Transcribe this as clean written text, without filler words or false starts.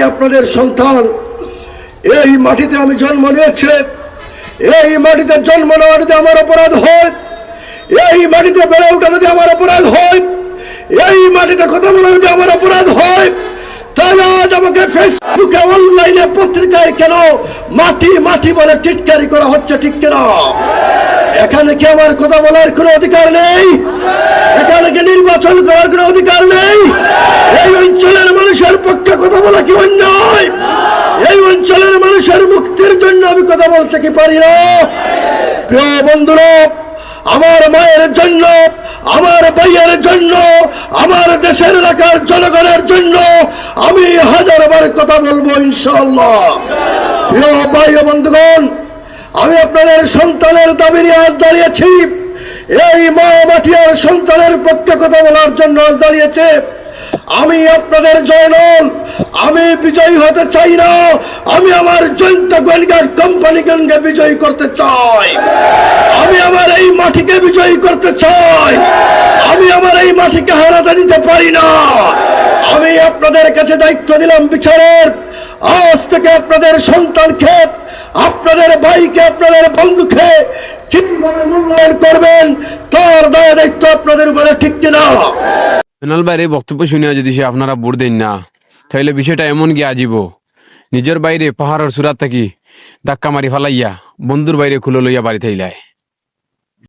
আপনাদের সন্তান। এই মাটিতে আমি জন্ম নিয়েছি, এই মাটিতে জন্ম নেওয়া যদি আমার অপরাধ হয়, এই মাটিতে বেড়ে ওঠা যদি আমার অপরাধ হয়, এই মাটিতে কথা বলা যদি আমার অপরাধ হয়, তাহলে আজ আমাকে ফেসবুকে, অনলাইনে, পত্রিকায় কেন মাটি মাটি বলে টিটকারি করা হচ্ছে, ঠিক কিনা? এখানে কি আমার কথা বলার কোনো অধিকার নেই? এখানে কি নির্বাচন করার কোনো অধিকার নেই? এই অঞ্চলের মানুষের পক্ষে কথা বলা কি অন্যায়? এই অঞ্চলের মানুষের মুক্তির জন্য আমি কথা বলতে কি পারি না? প্রিয় বন্ধুরা, আমার মায়ের জন্য, আমার ভাইয়ের জন্য, আমার দেশের এলাকার জনগণের জন্য আমি হাজারবার কথা বলবো ইনশাআল্লাহ। প্রিয় ভাই ও বন্ধুগণ, আমি আপনাদের সন্তানের দাবি নিয়ে আজ দাঁড়িয়েছি। এই মা মাটিয়ার সন্তানের পক্ষে কথা বলার জন্য আজ দাঁড়িয়েছে। আমি আপনাদের জয়নল, আমি বিজয়ী হতে চাই না, আমি আমার জয়ন্ত গোয়েলঘাট কোম্পানিগণকে বিজয়ী করতে চাই। আমি আমার এই মাটিকে বিজয়ী করতে চাই। আমি আমার এই মাটিকে হারাতে দিতে পারি না। আমি আপনাদের কাছে দায়িত্ব দিলাম বিচারের। আজ থেকে আপনাদের সন্তানকে, আপনাদের ভাইকে, আপনাদের বন্ধুকে কিভাবে মূল্যায়ন করবেন তার দায় দায়িত্ব আপনাদের উপরে, ঠিক কিনা? জয়নাল ভাইয়ের এই বক্তব্য শুনিয়া যদি সে আপনারা ভোট দেন না, তাহলে বিষয়টা এমন গিয়ে আজীব। নিজের বাইরে পাহাড়ের সুরাত থাকি ধাক্কা মারি ফালাইয়া বন্ধুর বাইরে খুলে লইয়া বাড়ি থাইলায়।